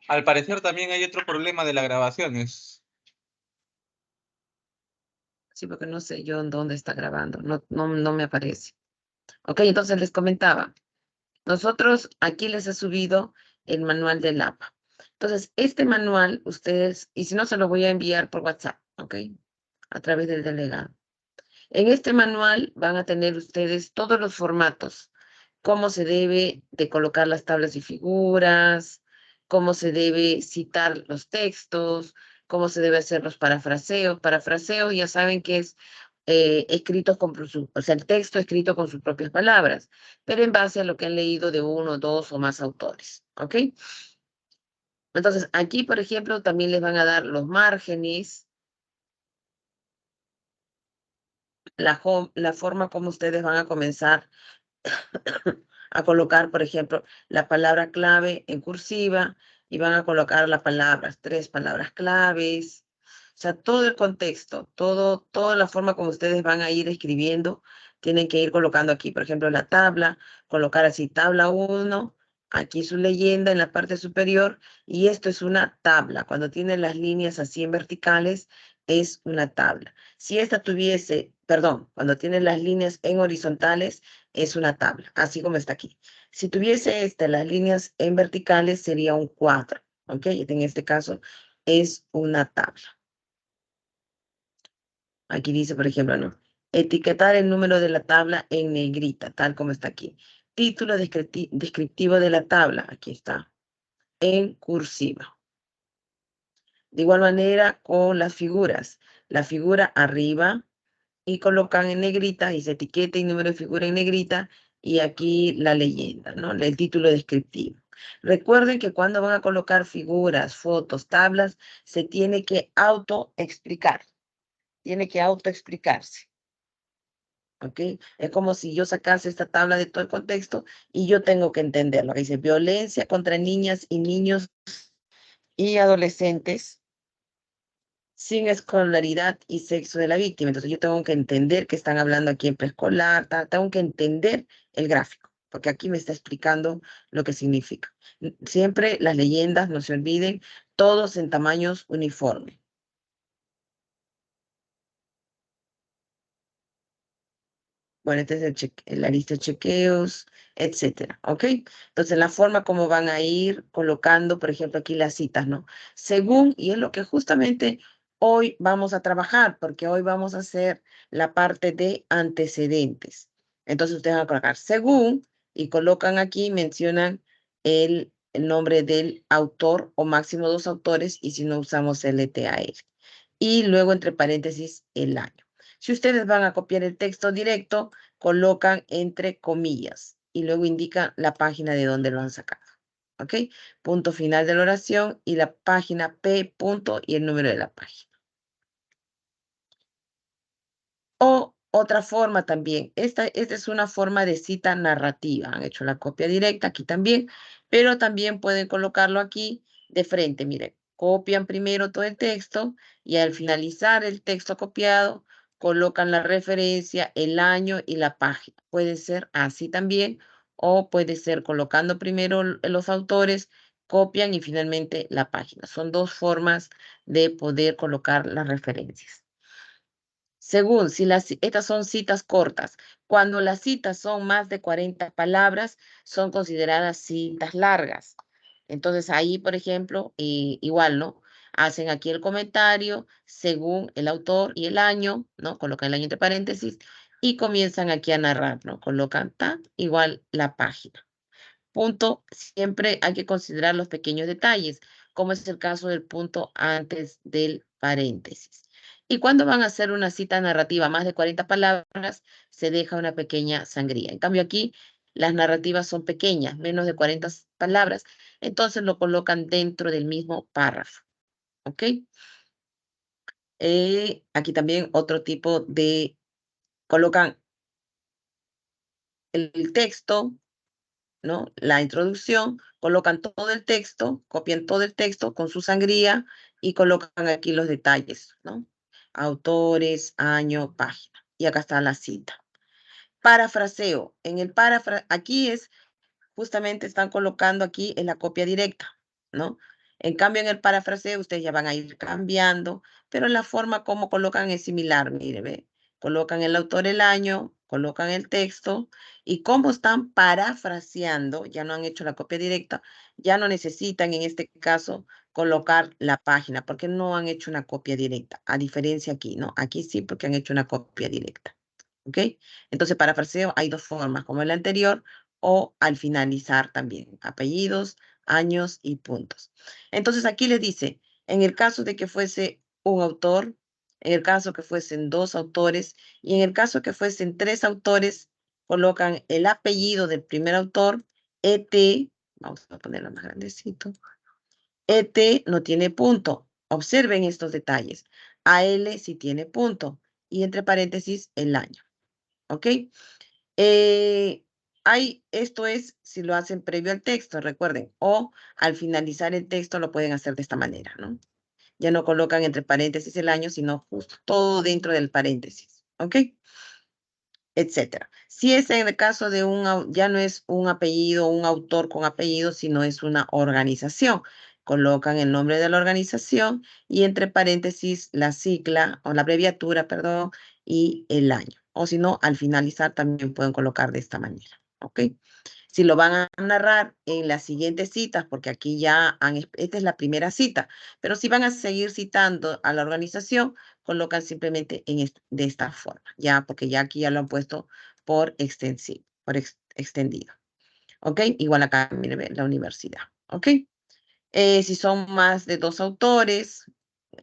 Al parecer también hay otro problema de las grabaciones. Sí, porque no sé yo en dónde está grabando, no me aparece. Ok, entonces les comentaba, nosotros aquí les he subido el manual del APA. Entonces, este manual, ustedes, y si no, se lo voy a enviar por WhatsApp, ok, a través del delegado. En este manual van a tener ustedes todos los formatos, cómo se debe de colocar las tablas y figuras, cómo se debe citar los textos, cómo se debe hacer los parafraseos. Parafraseos ya saben que es escrito o sea, el texto escrito con sus propias palabras, pero en base a lo que han leído de uno, dos o más autores, ¿ok? Entonces, aquí, por ejemplo, también les van a dar los márgenes, la forma como ustedes van a comenzar a colocar, por ejemplo, la palabra clave en cursiva y van a colocar las palabras, 3 palabras claves. O sea, todo el contexto, toda la forma como ustedes van a ir escribiendo, tienen que ir colocando aquí, por ejemplo, la tabla, colocar así, tabla 1, aquí su leyenda en la parte superior, y esto es una tabla. Cuando tiene las líneas así en verticales, es una tabla. Si esta tuviese, perdón, cuando tiene las líneas en horizontales, es una tabla, así como está aquí. Si tuviese las líneas en verticales, sería un cuadro, ¿ok? En este caso, es una tabla. Aquí dice, por ejemplo, ¿no? Etiquetar el número de la tabla en negrita, tal como está aquí. Título descriptivo de la tabla, aquí está, en cursiva. De igual manera con las figuras. La figura arriba y colocan en negrita y se etiqueta y número de figura en negrita y aquí la leyenda, ¿no? El título descriptivo. Recuerden que cuando van a colocar figuras, fotos, tablas, se tiene que autoexplicar. Tiene que autoexplicarse. ¿Ok? Es como si yo sacase esta tabla de todo el contexto y yo tengo que entenderlo. Ahí dice violencia contra niñas y niños y adolescentes sin escolaridad y sexo de la víctima. Entonces yo tengo que entender que están hablando aquí en preescolar, tengo que entender el gráfico, porque aquí me está explicando lo que significa. Siempre las leyendas, no se olviden, todos en tamaños uniformes. Bueno, este es la lista de chequeos, etcétera, ¿ok? Entonces, la forma como van a ir colocando, por ejemplo, aquí las citas, ¿no? Según, y es lo que justamente hoy vamos a trabajar, porque hoy vamos a hacer la parte de antecedentes. Entonces, ustedes van a colocar según, y colocan aquí, mencionan el nombre del autor o máximo 2 autores, y si no usamos LTAR. Y luego, entre paréntesis, el año. Si ustedes van a copiar el texto directo, colocan entre comillas y luego indican la página de donde lo han sacado. ¿Ok? Punto final de la oración y la página P punto y el número de la página. O otra forma también, esta es una forma de cita narrativa. Han hecho la copia directa aquí también, pero también pueden colocarlo aquí de frente. Miren, copian primero todo el texto y al finalizar el texto copiado, colocan la referencia, el año y la página. Puede ser así también, o puede ser colocando primero los autores, copian y finalmente la página. Son dos formas de poder colocar las referencias. Según, si estas son citas cortas, cuando las citas son más de 40 palabras, son consideradas citas largas. Entonces ahí, por ejemplo, igual, ¿no? Hacen aquí el comentario según el autor y el año, ¿no? Colocan el año entre paréntesis y comienzan aquí a narrar, ¿no? Colocan igual la página. Punto, siempre hay que considerar los pequeños detalles, como es el caso del punto antes del paréntesis. Y cuando van a hacer una cita narrativa más de 40 palabras, se deja una pequeña sangría. En cambio aquí, las narrativas son pequeñas, menos de 40 palabras, entonces lo colocan dentro del mismo párrafo. ¿Ok? Aquí también otro tipo de, colocan el texto, ¿no? La introducción, colocan todo el texto, copian todo el texto con su sangría y colocan aquí los detalles, ¿no? Autores, año, página. Y acá está la cita. Parafraseo. Aquí es, justamente están colocando aquí en la copia directa, ¿no? En cambio, en el parafraseo, ustedes ya van a ir cambiando, pero la forma como colocan es similar, mire, ve. Colocan el autor, el año, colocan el texto, y como están parafraseando, ya no han hecho la copia directa, ya no necesitan en este caso colocar la página, porque no han hecho una copia directa, a diferencia aquí, ¿no? Aquí sí, porque han hecho una copia directa, ¿ok? Entonces, parafraseo hay dos formas, como el anterior, o al finalizar también, apellidos, años y puntos. Entonces, aquí les dice, en el caso de que fuese un autor, en el caso que fuesen dos autores, y en el caso que fuesen tres autores, colocan el apellido del primer autor, ET, vamos a ponerlo más grandecito, ET no tiene punto. Observen estos detalles. AL sí tiene punto. Y entre paréntesis, el año. ¿Ok? Esto es si lo hacen previo al texto, recuerden. O al finalizar el texto lo pueden hacer de esta manera, ¿no? Ya no colocan entre paréntesis el año, sino justo todo dentro del paréntesis. ¿Ok? Etcétera. Si es en el caso de ya no es un apellido, un autor con apellido, sino es una organización. Colocan el nombre de la organización y entre paréntesis la sigla o la abreviatura, perdón, y el año. O si no, al finalizar también pueden colocar de esta manera. ¿Ok? Si lo van a narrar en las siguientes citas, porque aquí esta es la primera cita, pero si van a seguir citando a la organización, colocan simplemente de esta forma, ya, porque ya aquí ya lo han puesto por extensivo, extendido. ¿Ok? Igual acá, miren, la universidad. ¿Ok? Si son más de dos autores,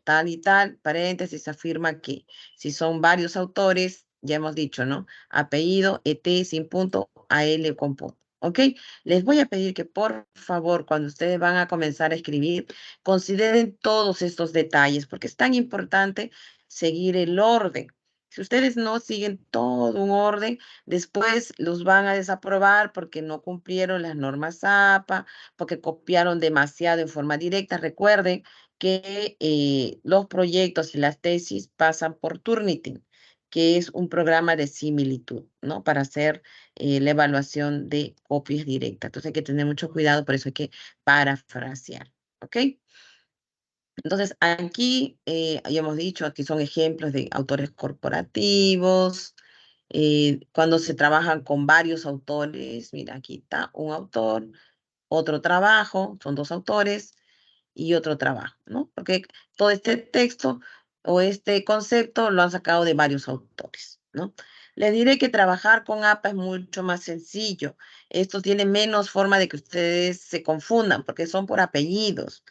tal y tal, paréntesis, afirma que si son varios autores, ya hemos dicho, ¿no? Apellido, ET sin punto, AL con punto. ¿Ok? Les voy a pedir que por favor, cuando ustedes van a comenzar a escribir, consideren todos estos detalles, porque es tan importante seguir el orden. Si ustedes no siguen todo un orden, después los van a desaprobar porque no cumplieron las normas APA, porque copiaron demasiado en forma directa. Recuerden que los proyectos y las tesis pasan por Turnitin, que es un programa de similitud, ¿no? Para hacer la evaluación de copias directas. Entonces hay que tener mucho cuidado, por eso hay que parafrasear, ¿ok? Entonces aquí, ya hemos dicho, aquí son ejemplos de autores corporativos, cuando se trabajan con varios autores, mira, aquí está un autor, otro trabajo, son dos autores, y otro trabajo, ¿no? Porque todo este texto o este concepto lo han sacado de varios autores, ¿no? Les diré que trabajar con APA es mucho más sencillo. Esto tiene menos forma de que ustedes se confundan porque son por apellidos.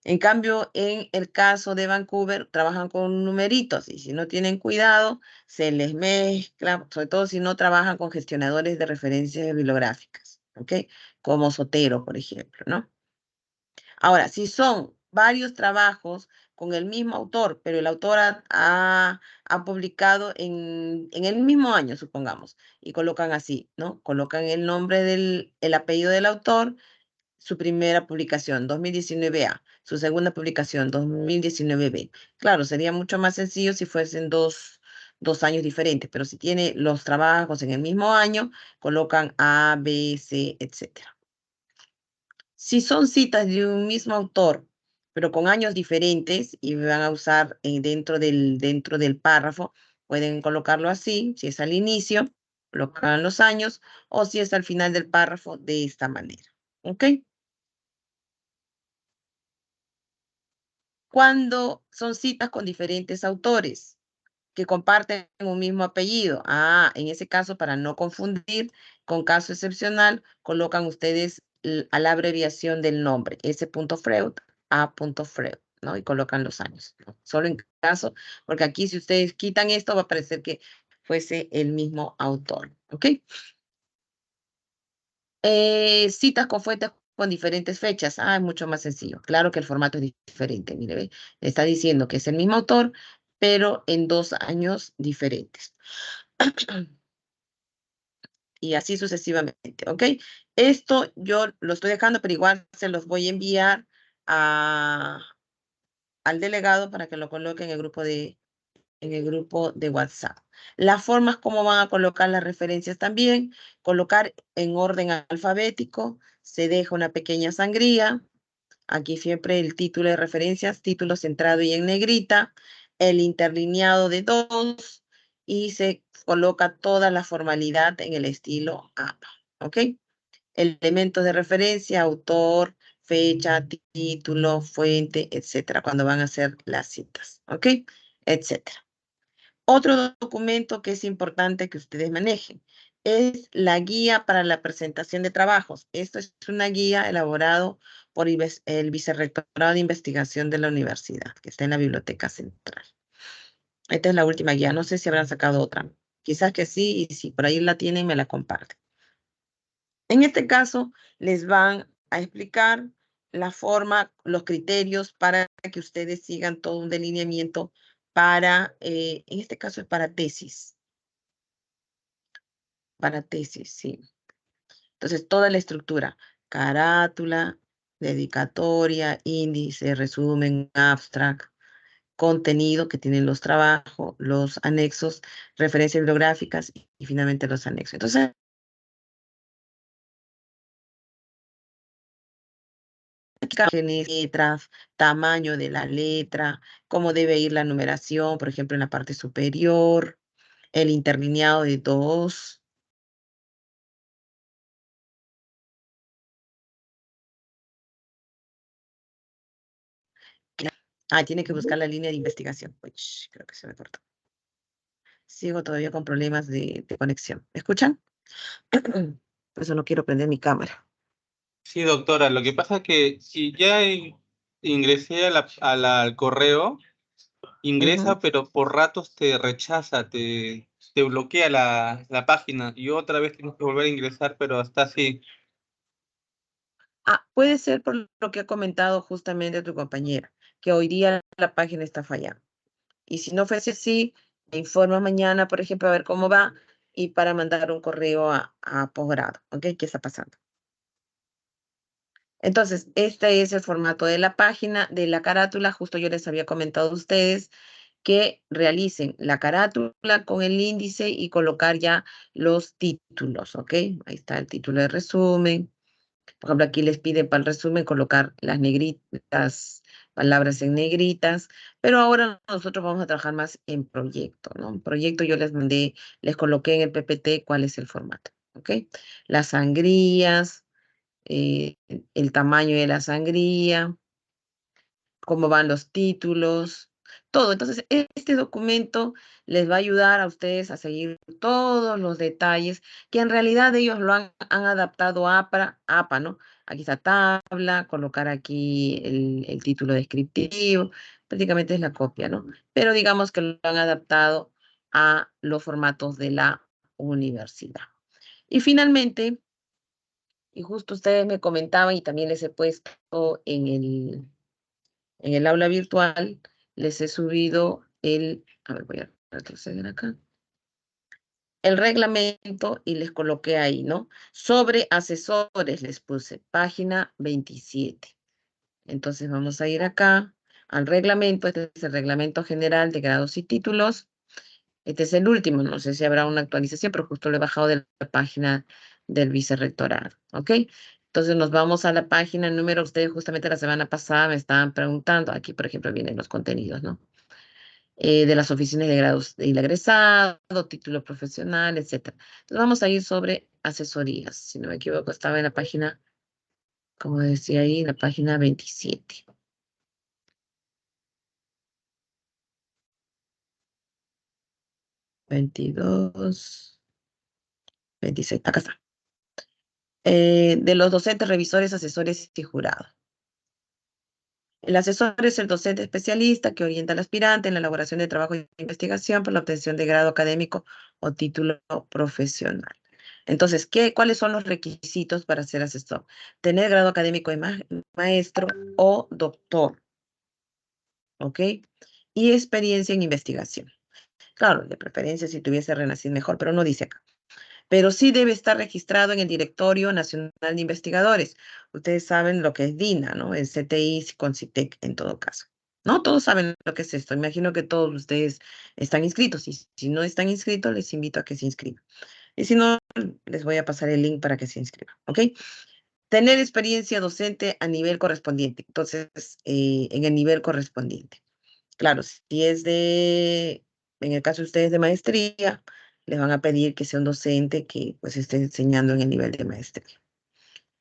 En cambio, en el caso de Vancouver, trabajan con numeritos y si no tienen cuidado, se les mezcla, sobre todo si no trabajan con gestionadores de referencias bibliográficas, ¿ok? Como Zotero, por ejemplo, ¿no? Ahora, si son varios trabajos con el mismo autor, pero el autor ha publicado en el mismo año, supongamos, y colocan así, ¿no? Colocan el nombre el apellido del autor, su primera publicación, 2019A, su segunda publicación, 2019B. Claro, sería mucho más sencillo si fuesen dos años diferentes, pero si tiene los trabajos en el mismo año, colocan A, B, C, etcétera. Si son citas de un mismo autor, pero con años diferentes y van a usar dentro del párrafo, pueden colocarlo así, si es al inicio, colocan los años, o si es al final del párrafo, de esta manera. ¿Ok? Cuando son citas con diferentes autores que comparten un mismo apellido. En ese caso, para no confundir, con caso excepcional, colocan ustedes a la abreviación del nombre, S.Freud, A.Freud, ¿no? Y colocan los años, ¿no? Solo en caso, porque aquí si ustedes quitan esto, va a parecer que fuese el mismo autor, ¿ok? Citas con fuentes con diferentes fechas. Es mucho más sencillo. Claro que el formato es diferente. Mire, ve, está diciendo que es el mismo autor, pero en 2 años diferentes. Y así sucesivamente, ¿ok? Esto yo lo estoy dejando, pero igual se los voy a enviar al delegado para que lo coloque en el grupo de WhatsApp. Las formas como van a colocar las referencias también, colocar en orden alfabético, se deja una pequeña sangría, Aquí siempre el título de referencias, título centrado y en negrita, el interlineado de 2 y se coloca toda la formalidad en el estilo APA, ¿ok? Elementos de referencia, autor, fecha, título, fuente, etcétera, cuando van a hacer las citas, ¿ok? Etcétera. Otro documento que es importante que ustedes manejen es la guía para la presentación de trabajos. Esto es una guía elaborado por el Vicerrectorado de Investigación de la Universidad, que está en la Biblioteca Central. Esta es la última guía. No sé si habrán sacado otra. Quizás que sí, y si por ahí la tienen, me la comparten. En este caso, les van a explicar la forma, los criterios para que ustedes sigan todo un delineamiento para, en este caso es para tesis, sí. Entonces, toda la estructura, carátula, dedicatoria, índice, resumen, abstract, contenido que tienen los trabajos, los anexos, referencias bibliográficas y finalmente los anexos. Entonces, letras, tamaño de la letra, cómo debe ir la numeración, por ejemplo, en la parte superior, el interlineado de 2. Tiene que buscar la línea de investigación. Uy, creo que se me cortó. Sigo todavía con problemas de conexión. ¿Me escuchan? Por eso no quiero prender mi cámara. Sí, doctora, lo que pasa es que si ya ingresé al correo, Ujú. ingresa, pero por ratos te rechaza, te bloquea la página y otra vez tienes que volver a ingresar, pero hasta así. Puede ser por lo que ha comentado justamente tu compañera, que hoy día la página está fallando. Y si no fuese así, me informa mañana, por ejemplo, a ver cómo va y para mandar un correo a posgrado, ¿ok? ¿Qué está pasando? Entonces, este es el formato de la página, de la carátula. Justo yo les había comentado a ustedes que realicen la carátula con el índice y colocar ya los títulos, ¿ok? Ahí está el título de resumen. Por ejemplo, aquí les piden para el resumen colocar las negritas, palabras en negritas, pero ahora nosotros vamos a trabajar más en proyecto, ¿no? En proyecto yo les mandé, les coloqué en el PPT cuál es el formato, ¿ok? Las sangrías, el tamaño de la sangría, cómo van los títulos, todo. Entonces, este documento les va a ayudar a ustedes a seguir todos los detalles que en realidad ellos lo han adaptado a APA, ¿no? Aquí está tabla, colocar aquí el título descriptivo, prácticamente es la copia, ¿no? Pero digamos que lo han adaptado a los formatos de la universidad. Y finalmente, y justo ustedes me comentaban y también les he puesto en el aula virtual, les he subido a ver, voy a retroceder acá, el reglamento y les coloqué ahí, ¿no? Sobre asesores les puse, página 27. Entonces vamos a ir acá al reglamento, este es el reglamento general de grados y títulos. Este es el último, no sé si habrá una actualización, pero justo lo he bajado de la página del vicerrectorado, ¿ok? Entonces nos vamos a la página número, ustedes justamente la semana pasada me estaban preguntando, aquí por ejemplo vienen los contenidos, ¿no? De las oficinas de grados y el egresado, título profesional, etcétera. Entonces vamos a ir sobre asesorías, si no me equivoco, estaba en la página, como decía ahí, en la página 27. 22, 26, acá está. De los docentes, revisores, asesores y jurados. El asesor es el docente especialista que orienta al aspirante en la elaboración de trabajo de investigación para la obtención de grado académico o título profesional. Entonces, ¿cuáles son los requisitos para ser asesor? Tener grado académico de maestro o doctor, ¿ok? Y experiencia en investigación. Claro, de preferencia si tuviese renacido mejor, pero no dice acá. Pero sí debe estar registrado en el Directorio Nacional de Investigadores. Ustedes saben lo que es DINA, ¿no? El CTI con CITEC en todo caso. ¿No? Todos saben lo que es esto. Imagino que todos ustedes están inscritos. Y si no están inscritos, les invito a que se inscriban. Y si no, les voy a pasar el link para que se inscriban. ¿Ok? tener experiencia docente a nivel correspondiente. Entonces, en el nivel correspondiente. Claro, si es en el caso de ustedes de maestría, les van a pedir que sea un docente que pues esté enseñando en el nivel de maestría.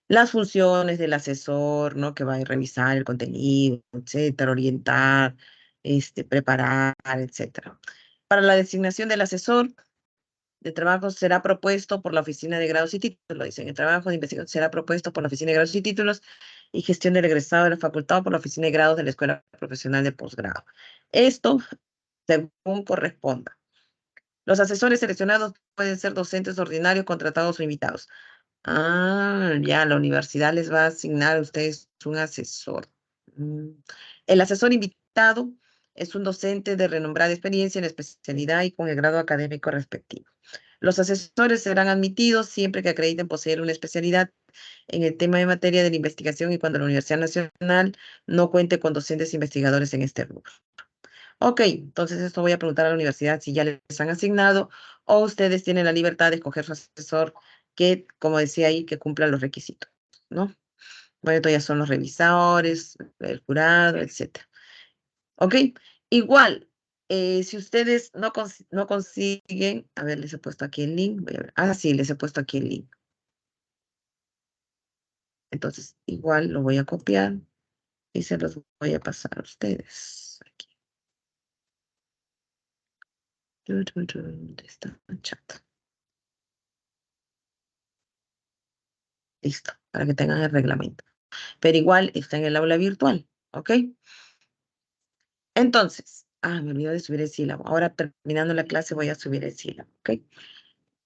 Las funciones del asesor, ¿no? Que va a revisar el contenido, etcétera, orientar, preparar, etcétera. Para la designación del asesor de trabajo será propuesto por la Oficina de Grados y Títulos. Dicen, el trabajo de investigación será propuesto por la Oficina de Grados y Títulos y gestión del egresado de la facultad o por la Oficina de Grados de la Escuela Profesional de Posgrado. Esto según corresponda. Los asesores seleccionados pueden ser docentes ordinarios, contratados o invitados. Ah, ya, la universidad les va a asignar a ustedes un asesor. El asesor invitado es un docente de renombrada experiencia en la especialidad y con el grado académico respectivo. Los asesores serán admitidos siempre que acrediten poseer una especialidad en el tema de materia de la investigación y cuando la Universidad Nacional no cuente con docentes investigadores en este rubro. Ok, entonces esto voy a preguntar a la universidad si ya les han asignado o ustedes tienen la libertad de escoger su asesor que, como decía ahí, que cumpla los requisitos, ¿no? Bueno, estos ya son los revisadores, el jurado, etcétera. Ok, igual, si ustedes no consiguen, a ver, les he puesto aquí el link, voy a ver. Ah, sí, les he puesto aquí el link. Entonces, igual lo voy a copiar y se los voy a pasar a ustedes. Aquí. ¿Dónde está el chat? Listo, para que tengan el reglamento. Pero igual está en el aula virtual, ¿ok? Entonces, me olvidé de subir el sílabo. Ahora terminando la clase voy a subir el sílabo, ¿ok?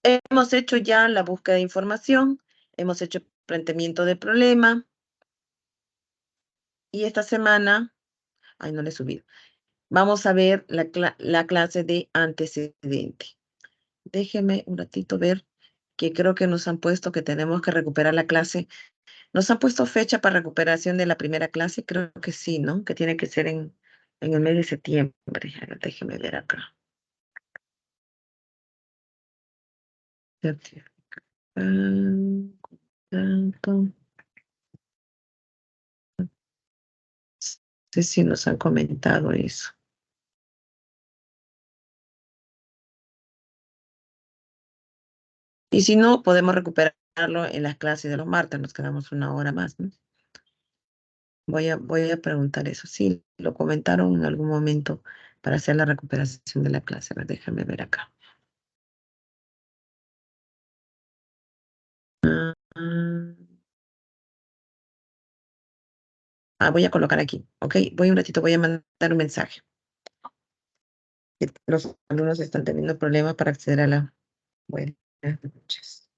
Hemos hecho ya la búsqueda de información, hemos hecho planteamiento de problema y esta semana, no le he subido. Vamos a ver la clase de antecedente. Déjeme un ratito ver que creo que nos han puesto que tenemos que recuperar la clase. ¿Nos han puesto fecha para recuperación de la primera clase? Creo que sí, ¿no? Que tiene que ser en el mes de septiembre. A ver, déjeme ver acá. Tanto. No sé si nos han comentado eso. Y si no, podemos recuperarlo en las clases de los martes. Nos quedamos una hora más, ¿no? Voy a preguntar eso. Sí, lo comentaron en algún momento para hacer la recuperación de la clase. A ver, déjame ver acá. Voy a colocar aquí, ¿ok? Voy un ratito, voy a mandar un mensaje. Los alumnos están teniendo problemas para acceder a la... Buenas noches.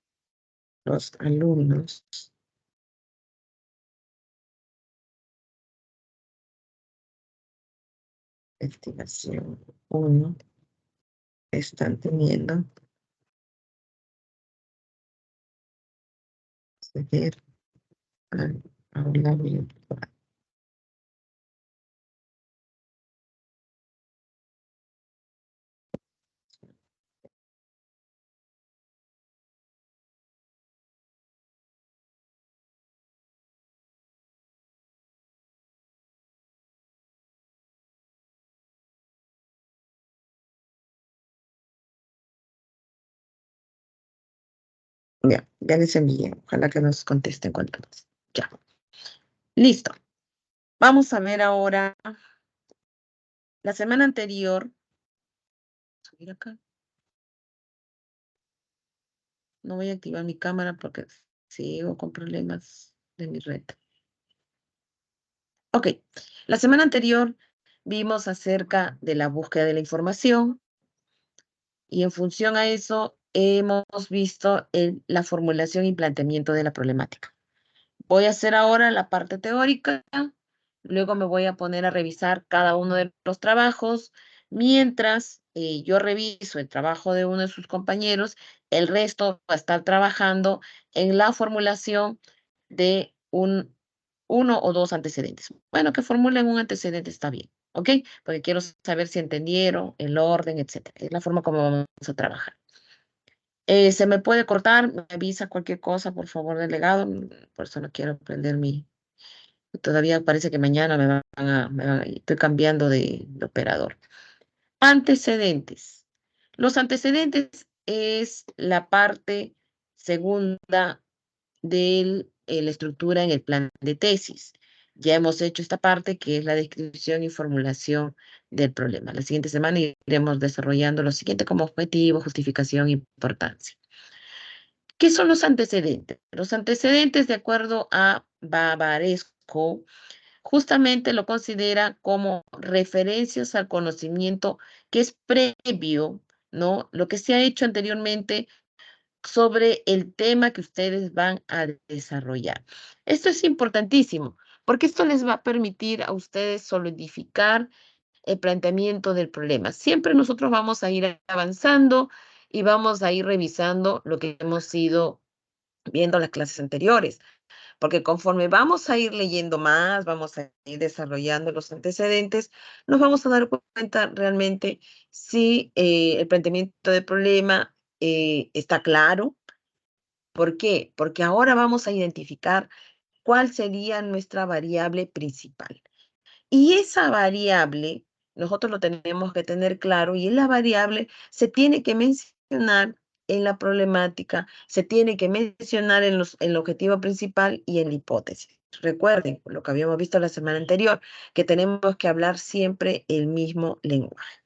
Los alumnos investigación 1 están teniendo acceder al aula virtual. Ya les envié. Ojalá que nos contesten cuanto antes. Ya. Listo. Vamos a ver ahora. La semana anterior. Subir acá. No voy a activar mi cámara porque sigo con problemas de mi red. Ok. La semana anterior vimos acerca de la búsqueda de la información y en función a eso hemos visto la formulación y planteamiento de la problemática. Voy a hacer ahora la parte teórica, luego me voy a poner a revisar cada uno de los trabajos, mientras yo reviso el trabajo de uno de sus compañeros, el resto va a estar trabajando en la formulación de uno o dos antecedentes. Bueno, que formulen un antecedente está bien, ¿ok? Porque quiero saber si entendieron el orden, etcétera. Es la forma como vamos a trabajar. Se me puede cortar, me avisa cualquier cosa, por favor, delegado. Por eso no quiero prender todavía parece que mañana estoy cambiando de operador. Antecedentes. Los antecedentes es la parte segunda de la estructura en el plan de tesis. Ya hemos hecho esta parte que es la descripción y formulación del problema. La siguiente semana iremos desarrollando lo siguiente como objetivo, justificación e importancia. ¿Qué son los antecedentes? Los antecedentes, de acuerdo a Bavaresco, justamente lo considera como referencias al conocimiento que es previo, ¿no? Lo que se ha hecho anteriormente sobre el tema que ustedes van a desarrollar. Esto es importantísimo, porque esto les va a permitir a ustedes solidificar el planteamiento del problema. Siempre nosotros vamos a ir avanzando y vamos a ir revisando lo que hemos ido viendo en las clases anteriores, porque conforme vamos a ir leyendo más, vamos a ir desarrollando los antecedentes, nos vamos a dar cuenta realmente si el planteamiento del problema está claro. ¿Por qué? Porque ahora vamos a identificar cuál sería nuestra variable principal. Y esa variable, nosotros lo tenemos que tener claro, y la variable se tiene que mencionar en la problemática, se tiene que mencionar en el objetivo principal y en la hipótesis. Recuerden lo que habíamos visto la semana anterior, que tenemos que hablar siempre el mismo lenguaje.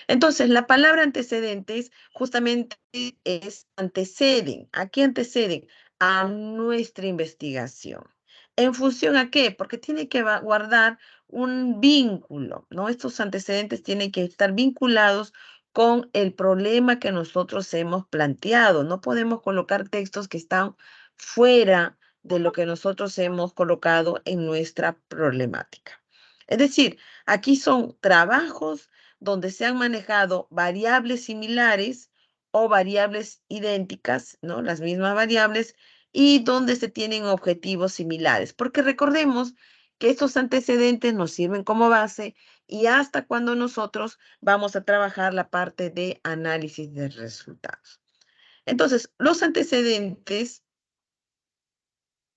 Entonces, la palabra antecedentes justamente es anteceden. ¿A qué anteceden? A nuestra investigación. ¿En función a qué? Porque tiene que guardar un vínculo, ¿no? Estos antecedentes tienen que estar vinculados con el problema que nosotros hemos planteado. No podemos colocar textos que están fuera de lo que nosotros hemos colocado en nuestra problemática. Es decir, aquí son trabajos donde se han manejado variables similares o variables idénticas, ¿no? Las mismas variables, y donde se tienen objetivos similares. Porque recordemos que estos antecedentes nos sirven como base y hasta cuando nosotros vamos a trabajar la parte de análisis de resultados. Entonces, los antecedentes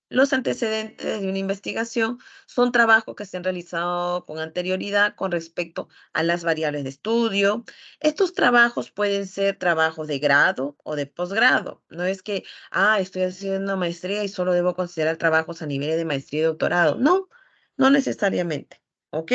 de una investigación son trabajos que se han realizado con anterioridad con respecto a las variables de estudio. Estos trabajos pueden ser trabajos de grado o de posgrado. No es que, estoy haciendo maestría y solo debo considerar trabajos a nivel de maestría y doctorado. No, no necesariamente. ¿Ok?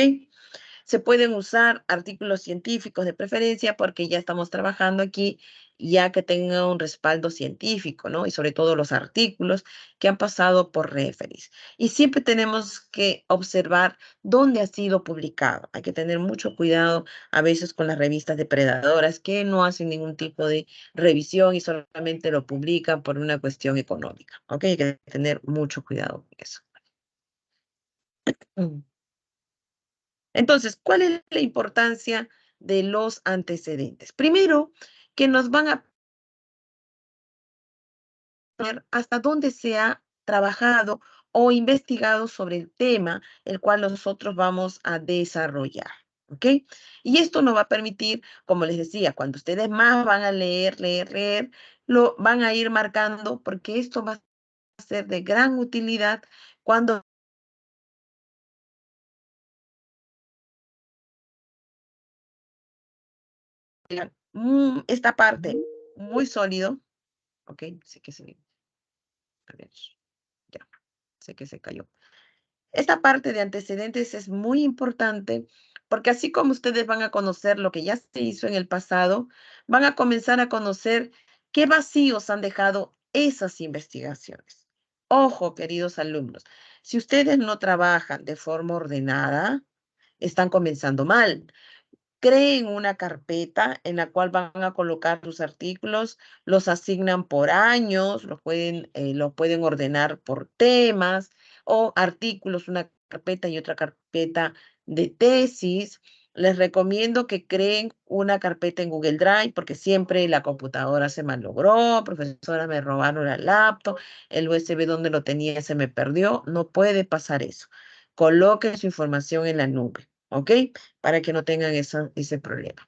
Se pueden usar artículos científicos de preferencia porque ya estamos trabajando aquí ya que tenga un respaldo científico, ¿no? Y sobre todo los artículos que han pasado por referees. Y siempre tenemos que observar dónde ha sido publicado. Hay que tener mucho cuidado a veces con las revistas depredadoras que no hacen ningún tipo de revisión y solamente lo publican por una cuestión económica. ¿Ok? Hay que tener mucho cuidado con eso. Mm. Entonces, ¿cuál es la importancia de los antecedentes? Primero, que nos van a ver hasta dónde se ha trabajado o investigado sobre el tema el cual nosotros vamos a desarrollar. ¿Ok? Y esto nos va a permitir, como les decía, cuando ustedes más van a leer, lo van a ir marcando porque esto va a ser de gran utilidad cuando vean, esta parte muy sólido. Ok, sé que se, a ver, ya, sé que se cayó. Esta parte de antecedentes es muy importante porque así como ustedes van a conocer lo que ya se hizo en el pasado, van a comenzar a conocer qué vacíos han dejado esas investigaciones. Ojo, queridos alumnos, si ustedes no trabajan de forma ordenada, están comenzando mal. Creen una carpeta en la cual van a colocar sus artículos, los asignan por años, los pueden ordenar por temas o artículos, una carpeta y otra carpeta de tesis. Les recomiendo que creen una carpeta en Google Drive porque siempre la computadora se malogró, profesora me robaron la laptop, el USB donde lo tenía se me perdió. No puede pasar eso. Coloquen su información en la nube, ¿ok? Para que no tengan ese problema.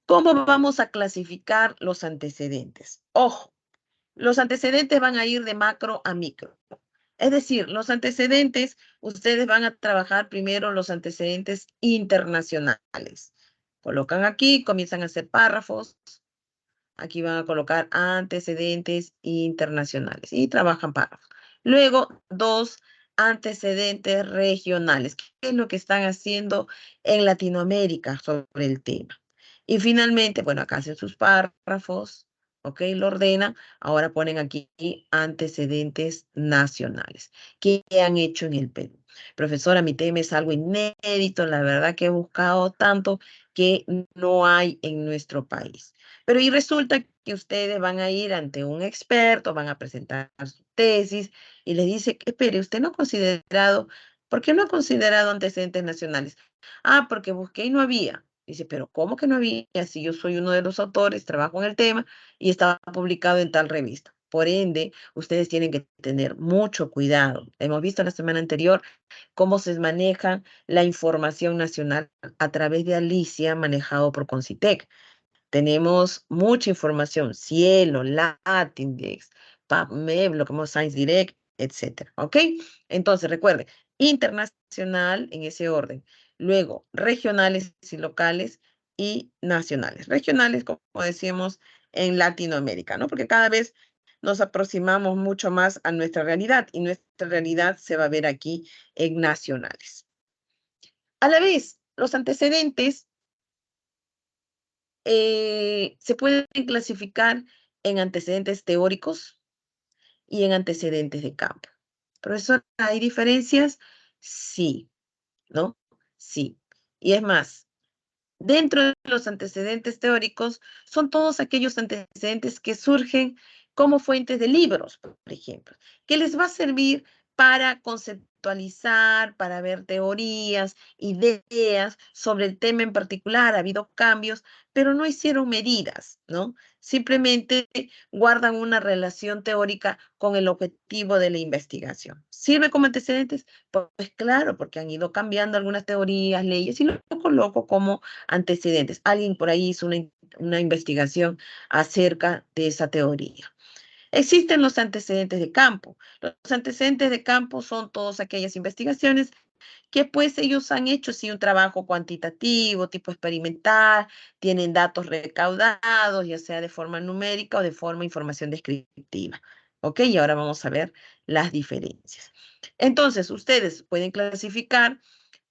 ¿Cómo vamos a clasificar los antecedentes? Ojo, los antecedentes van a ir de macro a micro. Es decir, los antecedentes, ustedes van a trabajar primero los antecedentes internacionales. Colocan aquí, comienzan a hacer párrafos. Aquí van a colocar antecedentes internacionales y trabajan párrafos. Luego, dos antecedentes regionales. ¿Qué es lo que están haciendo en Latinoamérica sobre el tema? Y finalmente, bueno, acá hacen sus párrafos, ¿ok? Lo ordenan. Ahora ponen aquí antecedentes nacionales. ¿Qué han hecho en el Perú? Profesora, mi tema es algo inédito. La verdad que he buscado tanto que no hay en nuestro país. Pero y resulta que ustedes van a ir ante un experto, van a presentar su tesis y les dice, espere, usted no ha considerado, ¿por qué no ha considerado antecedentes nacionales? Ah, porque busqué y no había. Dice, pero ¿cómo que no había? Si yo soy uno de los autores, trabajo en el tema y estaba publicado en tal revista. Por ende, ustedes tienen que tener mucho cuidado. Hemos visto la semana anterior cómo se maneja la información nacional a través de Alicia, manejado por Concitec. Tenemos mucha información, Cielo, Latindex, PubMed, lo que llamamos Science Direct, etcétera, ¿ok? Entonces, recuerde, internacional en ese orden. Luego, regionales y locales y nacionales. Regionales, como decíamos, en Latinoamérica, ¿no? Porque cada vez nos aproximamos mucho más a nuestra realidad y nuestra realidad se va a ver aquí en nacionales. A la vez, los antecedentes se pueden clasificar en antecedentes teóricos y en antecedentes de campo. Profesor, ¿hay diferencias? Sí, ¿no? Sí. Y es más, dentro de los antecedentes teóricos son todos aquellos antecedentes que surgen como fuentes de libros, por ejemplo, que les va a servir para conceptualizar, para ver teorías, ideas sobre el tema en particular. Ha habido cambios, pero no hicieron medidas, ¿no? Simplemente guardan una relación teórica con el objetivo de la investigación. ¿Sirve como antecedentes? Pues claro, porque han ido cambiando algunas teorías, leyes, y lo coloco como antecedentes. Alguien por ahí hizo una investigación acerca de esa teoría. Existen los antecedentes de campo. Los antecedentes de campo son todas aquellas investigaciones que pues ellos han hecho sí un trabajo cuantitativo, tipo experimental, tienen datos recaudados, ya sea de forma numérica o de forma información descriptiva. ¿Ok? Y ahora vamos a ver las diferencias. Entonces, ustedes pueden clasificar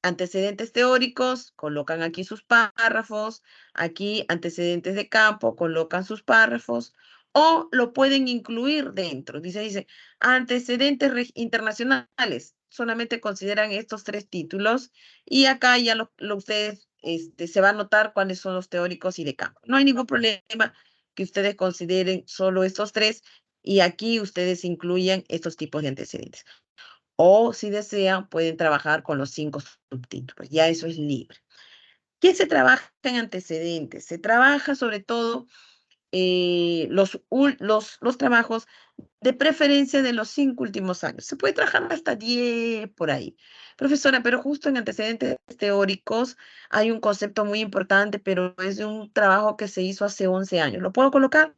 antecedentes teóricos, colocan aquí sus párrafos, aquí antecedentes de campo, colocan sus párrafos, o lo pueden incluir dentro. Dice, antecedentes internacionales, solamente consideran estos tres títulos, y acá ya ustedes se va a notar cuáles son los teóricos y de campo. No hay ningún problema que ustedes consideren solo estos tres, y aquí ustedes incluyan estos tipos de antecedentes. O si desean, pueden trabajar con los 5 subtítulos. Ya eso es libre. ¿Qué se trabaja en antecedentes? Se trabaja sobre todo los trabajos de preferencia de los 5 últimos años. Se puede trabajar hasta 10 por ahí. Profesora, pero justo en antecedentes teóricos hay un concepto muy importante, pero es de un trabajo que se hizo hace 11 años. ¿Lo puedo colocar?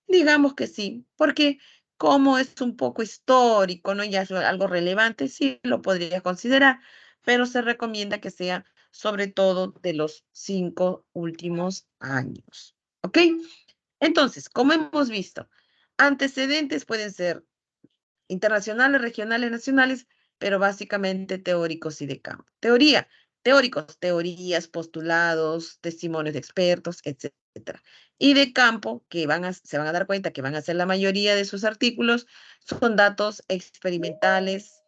Digamos que sí, porque como es un poco histórico, ¿no? Ya es algo relevante, sí lo podría considerar, pero se recomienda que sea sobre todo de los 5 últimos años. ¿Ok? Entonces, como hemos visto, antecedentes pueden ser internacionales, regionales, nacionales, pero básicamente teóricos y de campo. Teóricos, teorías, postulados, testimonios de expertos, etcétera. Y de campo, que se van a dar cuenta que van a ser la mayoría de sus artículos, son datos experimentales.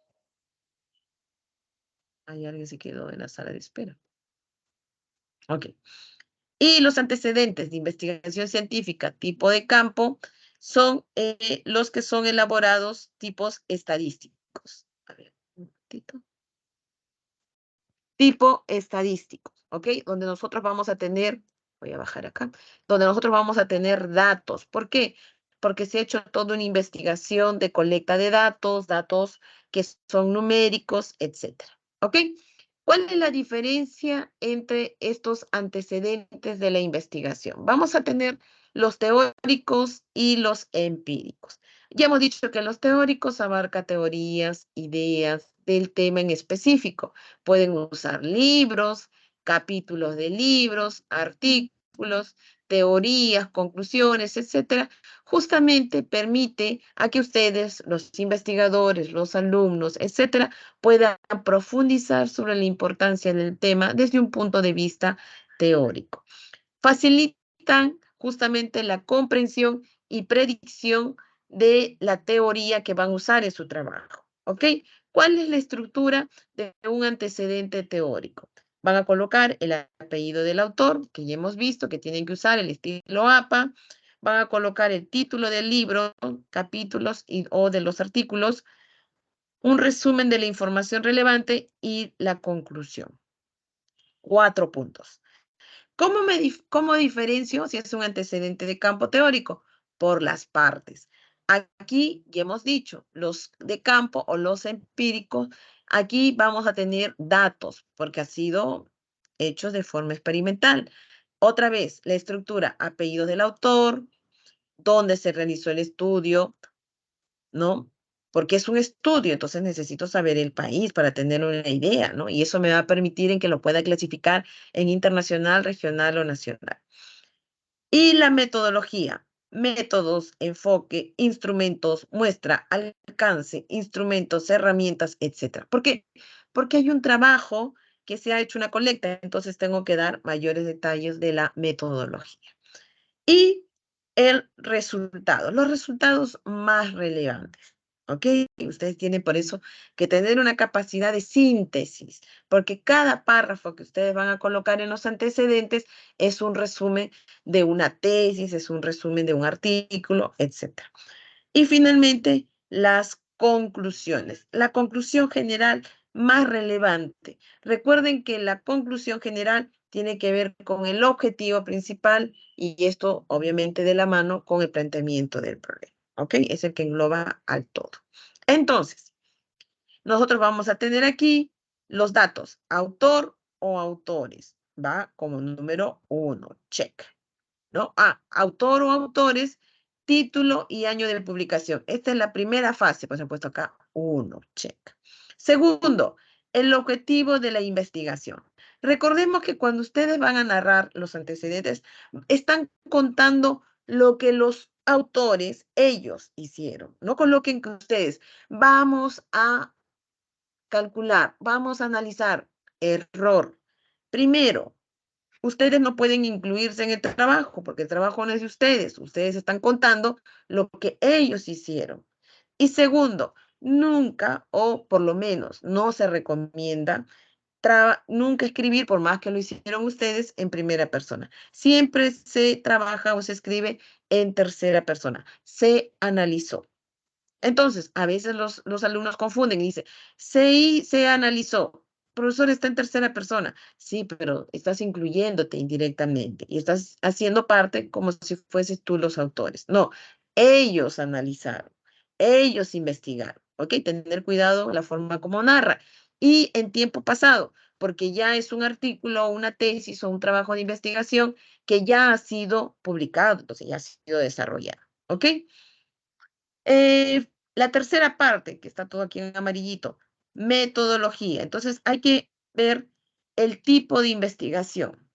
Hay alguien se quedó en la sala de espera. Ok. Y los antecedentes de investigación científica tipo de campo son los que son elaborados tipos estadísticos. A ver, un momentito. Tipo estadísticos, ¿ok? Donde nosotros vamos a tener, voy a bajar acá, donde nosotros vamos a tener datos. ¿Por qué? Porque se ha hecho toda una investigación de colecta de datos, datos que son numéricos, etcétera, ¿ok? ¿Cuál es la diferencia entre estos antecedentes de la investigación? Vamos a tener los teóricos y los empíricos. Ya hemos dicho que los teóricos abarcan teorías, ideas del tema en específico. Pueden usar libros, capítulos de libros, artículos, teorías, conclusiones, etcétera. Justamente permite a que ustedes, los investigadores, los alumnos, etcétera, puedan profundizar sobre la importancia del tema desde un punto de vista teórico. Facilitan justamente la comprensión y predicción de la teoría que van a usar en su trabajo. ¿Ok? ¿Cuál es la estructura de un antecedente teórico? Van a colocar el apellido del autor, que ya hemos visto que tienen que usar el estilo APA. Van a colocar el título del libro, capítulos o de los artículos, un resumen de la información relevante y la conclusión. 4 puntos. ¿Cómo diferencio si es un antecedente de campo teórico? Por las partes. Aquí ya hemos dicho, los de campo o los empíricos, aquí vamos a tener datos porque ha sido hecho de forma experimental. Otra vez, la estructura, apellidos del autor, dónde se realizó el estudio, ¿no? Porque es un estudio, entonces necesito saber el país para tener una idea, ¿no? Y eso me va a permitir en que lo pueda clasificar en internacional, regional o nacional. Y la metodología, métodos, enfoque, instrumentos, muestra, alcance, instrumentos, herramientas, etcétera. ¿Por qué? Porque hay un trabajo que se ha hecho una colecta, entonces tengo que dar mayores detalles de la metodología. Y el resultado, los resultados más relevantes. ¿Ok? Ustedes tienen por eso que tener una capacidad de síntesis, porque cada párrafo que ustedes van a colocar en los antecedentes es un resumen de una tesis, es un resumen de un artículo, etc. Y finalmente, las conclusiones. La conclusión general más relevante. Recuerden que la conclusión general tiene que ver con el objetivo principal y esto obviamente de la mano con el planteamiento del problema. ¿Ok? Es el que engloba al todo. Entonces, nosotros vamos a tener aquí los datos, autor o autores. Va como número 1, check. ¿No? Autor o autores, título y año de publicación. Esta es la primera fase, por supuesto acá, 1, check. Segundo, el objetivo de la investigación. Recordemos que cuando ustedes van a narrar los antecedentes, están contando lo que los autores, ellos hicieron. No coloquen que ustedes, vamos a calcular, vamos a analizar, error. Primero, ustedes no pueden incluirse en el trabajo porque el trabajo no es de ustedes. Ustedes están contando lo que ellos hicieron. Y segundo, nunca, o por lo menos no se recomienda, nunca escribir, por más que lo hicieron ustedes, en primera persona. Siempre se trabaja o se escribe en tercera persona. Se analizó. Entonces, a veces los alumnos confunden y dicen, se analizó. Profesor, está en tercera persona. Sí, pero estás incluyéndote indirectamente y estás haciendo parte como si fueses tú los autores. No, ellos analizaron, ellos investigaron. ¿Ok? Tener cuidado con la forma como narra. Y en tiempo pasado, porque ya es un artículo, una tesis o un trabajo de investigación que ya ha sido publicado, entonces ya ha sido desarrollado. ¿Ok? La tercera parte, que está todo aquí en amarillito, metodología. Entonces hay que ver el tipo de investigación,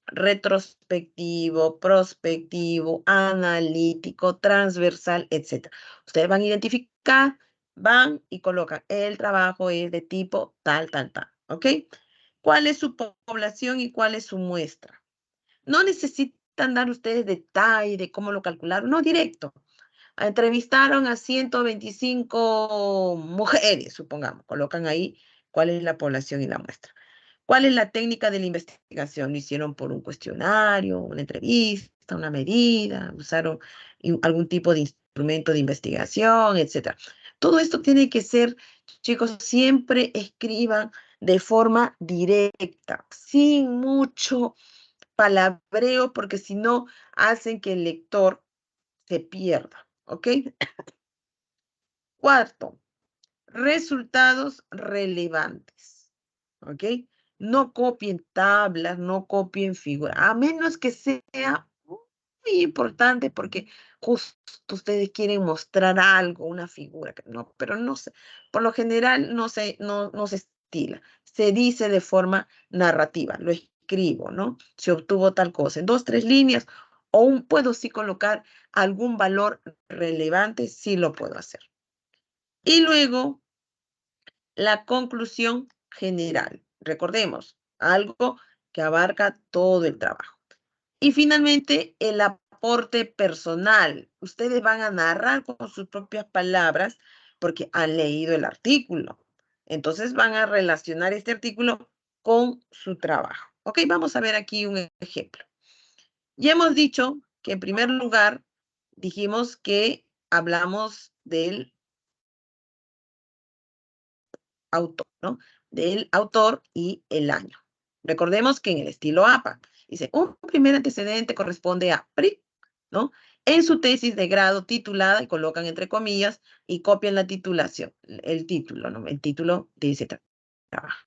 retrospectivo, prospectivo, analítico, transversal, etc. Ustedes van a identificar, van y colocan, el trabajo es de tipo tal, tal, tal, ¿ok? ¿Cuál es su población y cuál es su muestra? No necesitan dar ustedes detalle de cómo lo calcularon, no, directo. Entrevistaron a 125 mujeres, supongamos, colocan ahí cuál es la población y la muestra. ¿Cuál es la técnica de la investigación? Lo hicieron por un cuestionario, una entrevista, una medida, usaron algún tipo de instrumento de investigación, etcétera. Todo esto tiene que ser, chicos, siempre escriban de forma directa, sin mucho palabreo, porque si no, hacen que el lector se pierda, ¿ok? Cuarto, resultados relevantes. ¿ok? No copien tablas, no copien figuras, a menos que sea muy importante porque justo ustedes quieren mostrar algo, una figura, no, pero no sé, por lo general no se estila, se dice de forma narrativa, lo escribo, ¿no? Se obtuvo tal cosa, en 2, 3 líneas, o puedo sí colocar algún valor relevante, sí lo puedo hacer. Y luego, la conclusión general. Recordemos, algo que abarca todo el trabajo. Y finalmente, el aporte personal. Ustedes van a narrar con sus propias palabras porque han leído el artículo. Entonces van a relacionar este artículo con su trabajo. Ok, vamos a ver aquí un ejemplo. Ya hemos dicho que en primer lugar dijimos que hablamos del autor, ¿no? Del autor y el año. Recordemos que en el estilo APA dice, un primer antecedente corresponde a PRI, ¿no? En su tesis de grado titulada, y colocan entre comillas, y copian la titulación, el título, ¿no? El título de ese trabajo.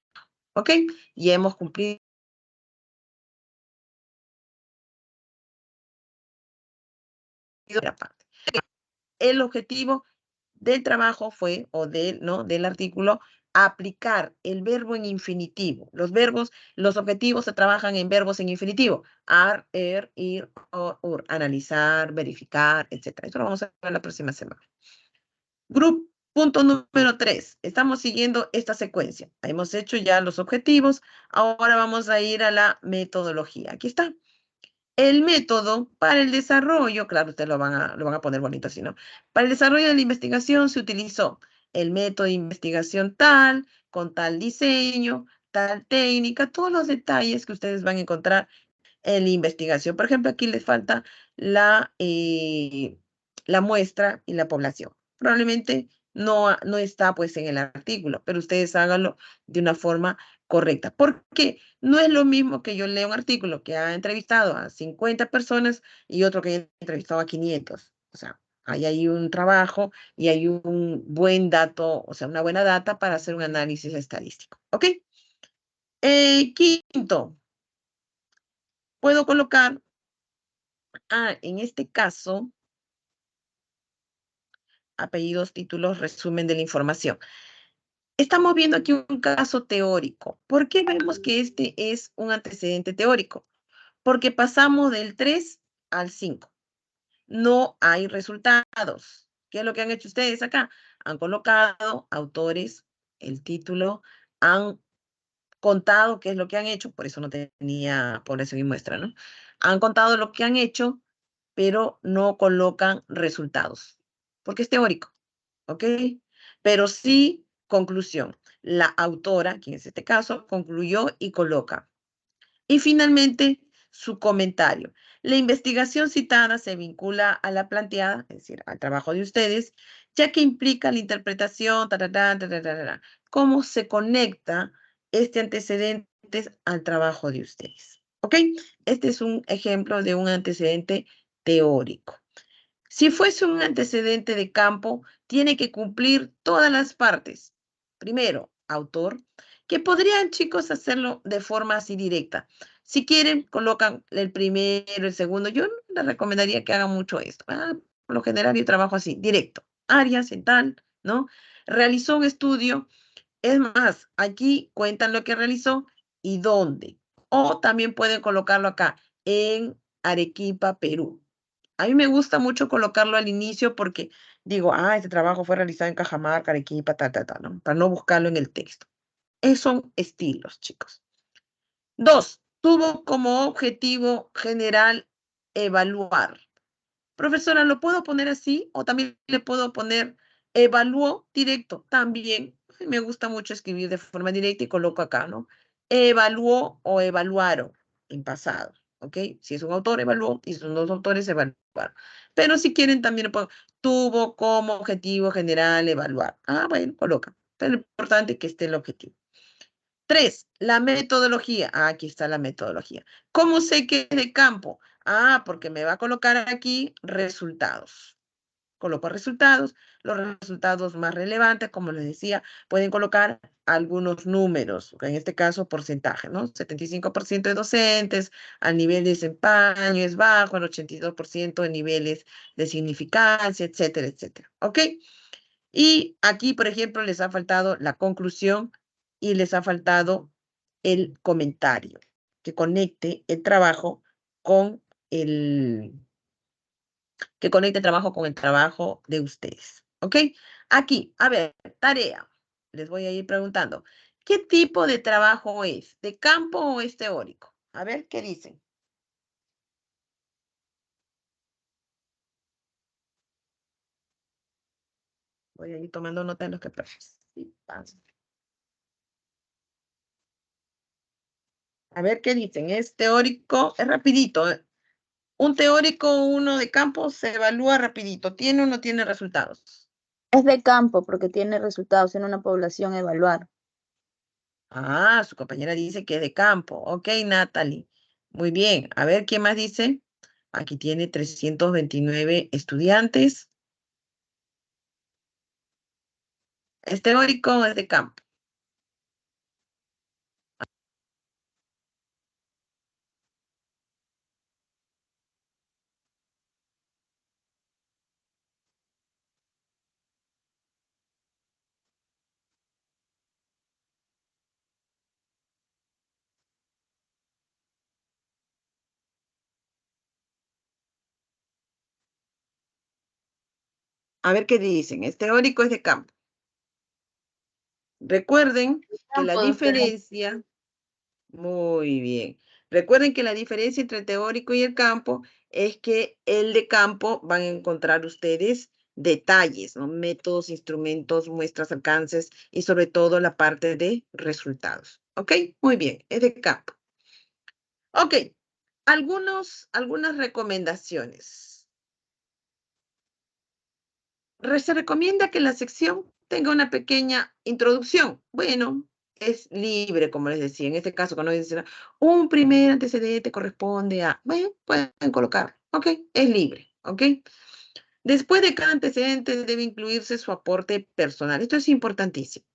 ¿Ok? Y hemos cumplido la parte. El objetivo del trabajo fue, o ¿no? Del artículo, aplicar el verbo en infinitivo. Los objetivos se trabajan en verbos en infinitivo. Ar, ir, ur. Analizar, verificar, etc. Eso lo vamos a ver la próxima semana. Punto número 3. Estamos siguiendo esta secuencia. Hemos hecho ya los objetivos. Ahora vamos a ir a la metodología. Aquí está. El método para el desarrollo, claro, ustedes lo van a poner bonito así, ¿no? Para el desarrollo de la investigación se utilizó el método de investigación tal, con tal diseño, tal técnica, todos los detalles que ustedes van a encontrar en la investigación. Por ejemplo, aquí les falta la muestra y la población. Probablemente no está pues en el artículo, pero ustedes háganlo de una forma correcta. Porque no es lo mismo que yo lea un artículo que ha entrevistado a 50 personas y otro que haya entrevistado a 500. O sea, ahí hay un trabajo y hay un buen dato, o sea, una buena data para hacer un análisis estadístico. ¿Ok? Quinto, puedo colocar, en este caso, apellidos, títulos, resumen de la información. Estamos viendo aquí un caso teórico. ¿Por qué vemos que este es un antecedente teórico? Porque pasamos del 3 al 5. No hay resultados. ¿Qué es lo que han hecho ustedes acá? Han colocado autores, el título, han contado qué es lo que han hecho, por eso no tenía población y muestra, ¿no? Han contado lo que han hecho, pero no colocan resultados, porque es teórico, ¿ok? Pero sí, conclusión. La autora, que en este caso, concluyó y coloca. Y finalmente, su comentario. La investigación citada se vincula a la planteada, es decir, al trabajo de ustedes, ya que implica la interpretación, cómo se conecta este antecedente al trabajo de ustedes. ¿Ok? Este es un ejemplo de un antecedente teórico. Si fuese un antecedente de campo, tiene que cumplir todas las partes. Primero, autor, que podrían, chicos, hacerlo de forma así directa. Si quieren, colocan el primero, el segundo. Yo no les recomendaría que hagan mucho esto. Por lo general, yo trabajo así, directo. Áreas en tal, ¿no? Realizó un estudio. Es más, aquí cuentan lo que realizó y dónde. O también pueden colocarlo acá, en Arequipa, Perú. A mí me gusta mucho colocarlo al inicio porque digo, este trabajo fue realizado en Cajamarca, Arequipa, ¿no? Para no buscarlo en el texto. Esos son estilos, chicos. 2, tuvo como objetivo general evaluar. Profesora, ¿lo puedo poner así? O también le puedo poner evaluó directo. También me gusta mucho escribir de forma directa y coloco acá, ¿no? Evaluó o evaluaron en pasado, ¿ok? Si es un autor, evaluó, y si son dos autores, evaluaron. Pero si quieren, también lo pongo, tuvo como objetivo general evaluar. Bueno, coloca. Pero lo importante es que esté el objetivo. 3, la metodología. Aquí está la metodología. ¿Cómo sé que es de campo? Porque me va a colocar aquí resultados. coloco resultados. Los resultados más relevantes, como les decía, pueden colocar algunos números, en este caso porcentaje, ¿no? 75% de docentes, al nivel de desempeño es bajo, el 82% de niveles de significancia, etcétera, etcétera. ¿Ok? Y aquí, por ejemplo, les ha faltado la conclusión y les ha faltado el comentario que conecte el trabajo con el, que conecte el trabajo con el trabajo de ustedes. ¿Ok? Aquí, a ver, tarea. Les voy a ir preguntando. ¿Qué tipo de trabajo es? ¿De campo o es teórico? A ver, ¿qué dicen? Voy a ir tomando nota de los que participan. A ver, ¿qué dicen? ¿Es teórico? Es rapidito. Un teórico, uno de campo, se evalúa rapidito. ¿Tiene o no tiene resultados? Es de campo porque tiene resultados en una población a evaluar. Ah, su compañera dice que es de campo. Ok, Natalie. Muy bien. A ver, ¿quién más dice? Aquí tiene 329 estudiantes. ¿Es teórico o es de campo? A ver qué dicen. ¿Es teórico o es de campo? Recuerden que la Campo, doctora. diferencia. Muy bien. Recuerden que la diferencia entre el teórico y el campo es que el de campo van a encontrar ustedes detalles, ¿no? Métodos, instrumentos, muestras, alcances y sobre todo la parte de resultados. ¿Ok? Muy bien, es de campo. Ok, algunas recomendaciones. Se recomienda que la sección tenga una pequeña introducción. Bueno, es libre, como les decía. En este caso, cuando dicen un primer antecedente corresponde a, bueno, pueden colocar, ¿ok? Es libre, ¿ok? Después de cada antecedente debe incluirse su aporte personal. Esto es importantísimo,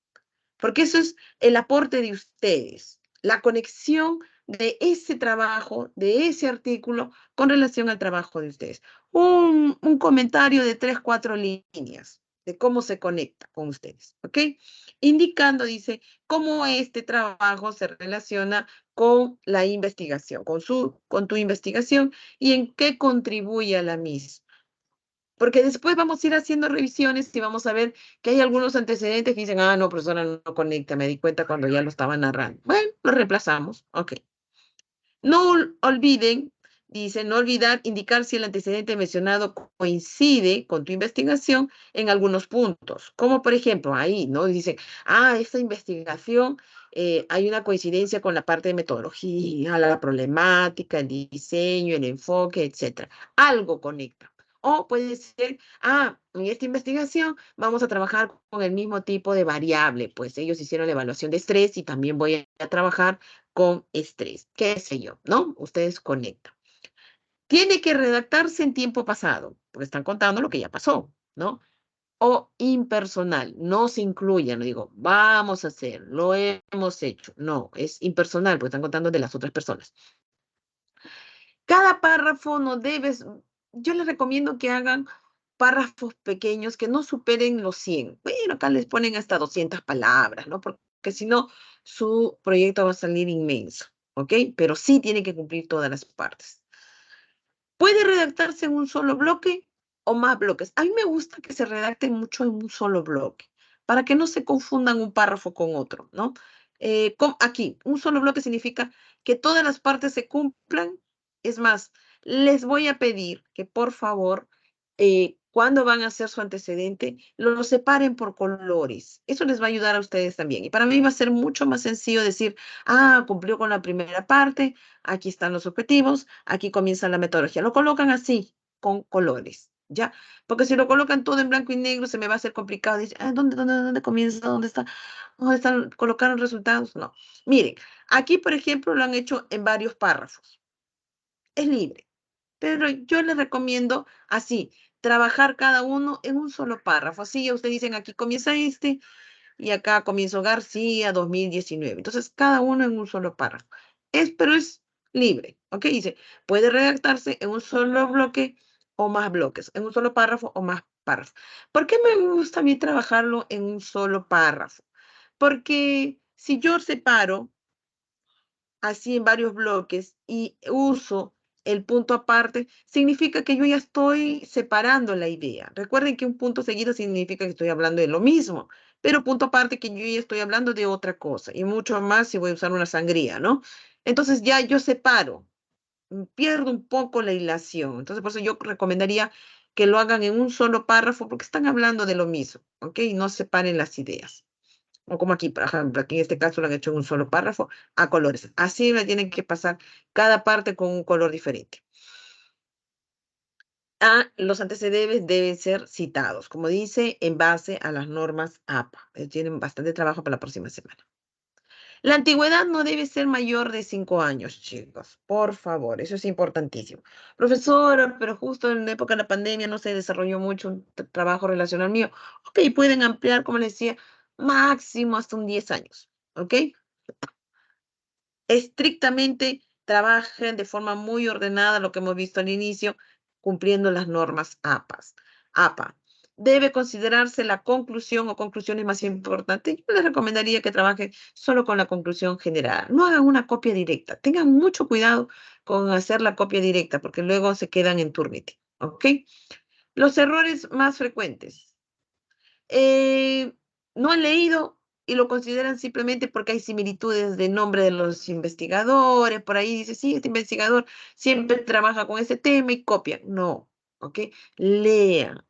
porque eso es el aporte de ustedes, la conexión de ese trabajo, de ese artículo, con relación al trabajo de ustedes. Un comentario de 3, 4 líneas de cómo se conecta con ustedes, ¿ok? Indicando, dice, cómo este trabajo se relaciona con la investigación, con tu investigación y en qué contribuye a la misma. Porque después vamos a ir haciendo revisiones y vamos a ver que hay algunos antecedentes que dicen, ah, no, profesora, no conecta, me di cuenta cuando ya lo estaba narrando. Bueno, lo reemplazamos, ok. No olviden, dice, no olvidar indicar si el antecedente mencionado coincide con tu investigación en algunos puntos, como por ejemplo ahí, ¿no? Dice, ah, esta investigación hay una coincidencia con la parte de metodología, la problemática, el diseño, el enfoque, etcétera. Algo conecta. O puede ser, ah, en esta investigación vamos a trabajar con el mismo tipo de variable, pues ellos hicieron la evaluación de estrés y también voy a trabajar con estrés, qué sé yo, ¿no? Ustedes conectan. Tiene que redactarse en tiempo pasado, porque están contando lo que ya pasó, ¿no? O impersonal, no se incluya, no digo, vamos a hacer, lo hemos hecho. No, es impersonal, porque están contando de las otras personas. Cada párrafo no debes, yo les recomiendo que hagan párrafos pequeños que no superen los 100. Bueno, acá les ponen hasta 200 palabras, ¿no? Porque si no, su proyecto va a salir inmenso, ¿ok? Pero sí tiene que cumplir todas las partes. Puede redactarse en un solo bloque o más bloques. A mí me gusta que se redacten mucho en un solo bloque, para que no se confundan un párrafo con otro, ¿no? Aquí, un solo bloque significa que todas las partes se cumplan. Es más, les voy a pedir que por favor, cuando van a hacer su antecedente, lo separen por colores. Eso les va a ayudar a ustedes también. Y para mí va a ser mucho más sencillo decir, ah, cumplió con la primera parte, aquí están los objetivos, aquí comienza la metodología. Lo colocan así, con colores, ¿ya? Porque si lo colocan todo en blanco y negro, se me va a hacer complicado. Dice, ah, ¿dónde comienza? ¿Dónde está? ¿Dónde están? ¿Colocaron resultados? No. Miren, aquí, por ejemplo, lo han hecho en varios párrafos. Es libre. Pero yo les recomiendo así, trabajar cada uno en un solo párrafo. Así ya ustedes dicen, aquí comienza este y acá comienzo García 2019. Entonces, cada uno en un solo párrafo. Pero es libre, ¿ok? Dice, puede redactarse en un solo bloque o más bloques, en un solo párrafo o más párrafos. ¿Por qué me gusta a mí trabajarlo en un solo párrafo? Porque si yo separo así en varios bloques y uso el punto aparte, significa que yo ya estoy separando la idea. Recuerden que un punto seguido significa que estoy hablando de lo mismo, pero punto aparte que yo ya estoy hablando de otra cosa y mucho más si voy a usar una sangría, ¿no? Entonces ya yo separo, pierdo un poco la hilación. Entonces por eso yo recomendaría que lo hagan en un solo párrafo porque están hablando de lo mismo, ¿ok? Y no separen las ideas. O como aquí, por ejemplo, aquí en este caso lo han hecho en un solo párrafo, a colores. Así me tienen que pasar cada parte con un color diferente. Los antecedentes deben ser citados, como dice, en base a las normas APA. Tienen bastante trabajo para la próxima semana. La antigüedad no debe ser mayor de 5 años, chicos. Por favor, eso es importantísimo. Profesora, pero justo en la época de la pandemia no se desarrolló mucho un trabajo relacional mío. Ok, pueden ampliar, como les decía, máximo hasta un 10 años. ¿Ok? Estrictamente trabajen de forma muy ordenada, lo que hemos visto al inicio, cumpliendo las normas APA. Debe considerarse la conclusión o conclusiones más importantes. Yo les recomendaría que trabajen solo con la conclusión general. No hagan una copia directa. Tengan mucho cuidado con hacer la copia directa, porque luego se quedan en Turnitin. ¿Ok? Los errores más frecuentes. Eh, no han leído y lo consideran simplemente porque hay similitudes de nombre de los investigadores. Por ahí dice, sí, este investigador siempre trabaja con ese tema y copia. No, ¿ok? Lean.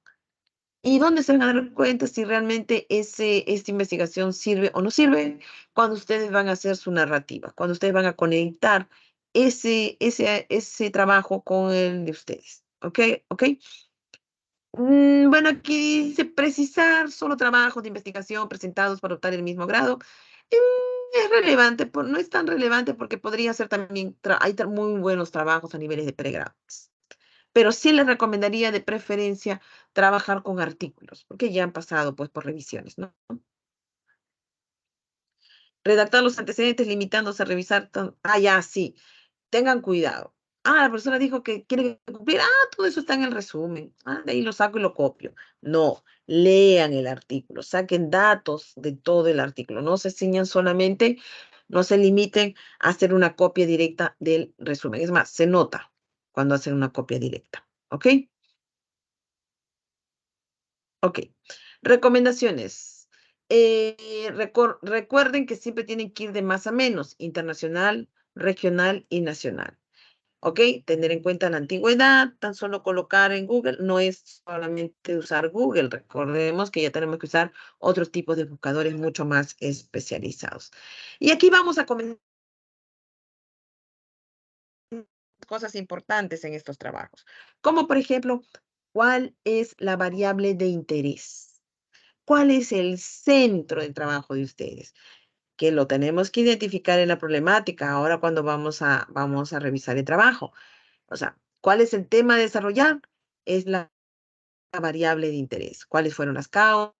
¿Y dónde se van a dar cuenta si realmente esta investigación sirve o no sirve? Cuando ustedes van a hacer su narrativa, cuando ustedes van a conectar ese trabajo con el de ustedes. ¿Ok? ¿Ok? Bueno, aquí dice precisar solo trabajos de investigación presentados para optar el mismo grado. Es relevante, no es tan relevante porque podría ser también, hay muy buenos trabajos a niveles de pregrado. Pero sí les recomendaría de preferencia trabajar con artículos, porque ya han pasado pues por revisiones, ¿no? Redactar los antecedentes limitándose a revisar. Ya, sí. Tengan cuidado. La persona dijo que quiere cumplir. Todo eso está en el resumen. De ahí lo saco y lo copio. No, lean el artículo, saquen datos de todo el artículo. No se ciñan solamente, no se limiten a hacer una copia directa del resumen. Es más, se nota cuando hacen una copia directa. ¿Ok? Ok. Recomendaciones. Recuerden que siempre tienen que ir de más a menos, internacional, regional y nacional. ¿Ok? Tener en cuenta la antigüedad, tan solo colocar en Google, no es solamente usar Google, recordemos que ya tenemos que usar otros tipos de buscadores mucho más especializados. Y aquí vamos a comenzar cosas importantes en estos trabajos, como por ejemplo, ¿cuál es la variable de interés? ¿Cuál es el centro del trabajo de ustedes? Que lo tenemos que identificar en la problemática ahora cuando vamos a revisar el trabajo. O sea, ¿cuál es el tema a desarrollar? Es la variable de interés. ¿Cuáles fueron las causas?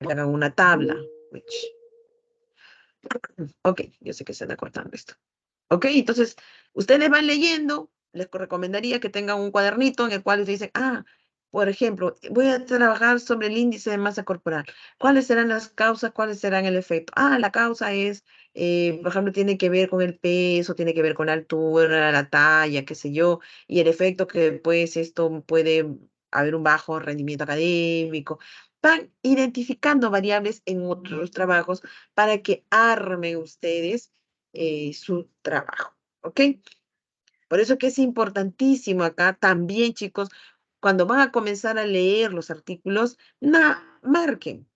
Hagan una tabla. Ok, yo sé que se está cortando esto. Ok, entonces ustedes van leyendo, les recomendaría que tengan un cuadernito en el cual ustedes dicen, por ejemplo, voy a trabajar sobre el índice de masa corporal. ¿Cuáles serán las causas? ¿Cuáles serán el efecto? La causa es, por ejemplo, tiene que ver con el peso, tiene que ver con la altura, la talla, qué sé yo, y el efecto que pues esto puede haber un bajo rendimiento académico. Van identificando variables en otros trabajos para que armen ustedes su trabajo, ¿ok? Por eso que es importantísimo acá también, chicos, cuando van a comenzar a leer los artículos, marquen.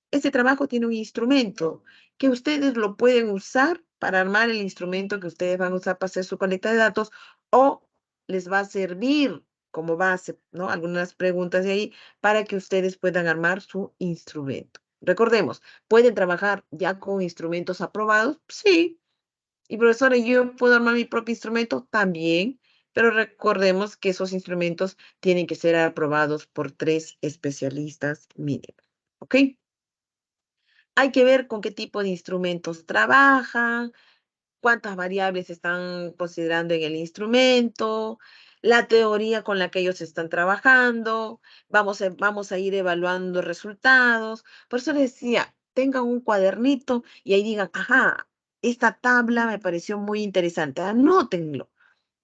Ese trabajo tiene un instrumento que ustedes lo pueden usar para armar el instrumento que ustedes van a usar para hacer su colecta de datos o les va a servir como base, ¿no? Algunas preguntas de ahí para que ustedes puedan armar su instrumento. Recordemos, ¿pueden trabajar ya con instrumentos aprobados? Sí, Y profesora, ¿yo puedo armar mi propio instrumento? También, pero recordemos que esos instrumentos tienen que ser aprobados por 3 especialistas mínimo, ¿ok? Hay que ver con qué tipo de instrumentos trabajan, cuántas variables están considerando en el instrumento, la teoría con la que ellos están trabajando, vamos a ir evaluando resultados. Por eso les decía, tengan un cuadernito y ahí digan, ajá, esta tabla me pareció muy interesante, anótenlo,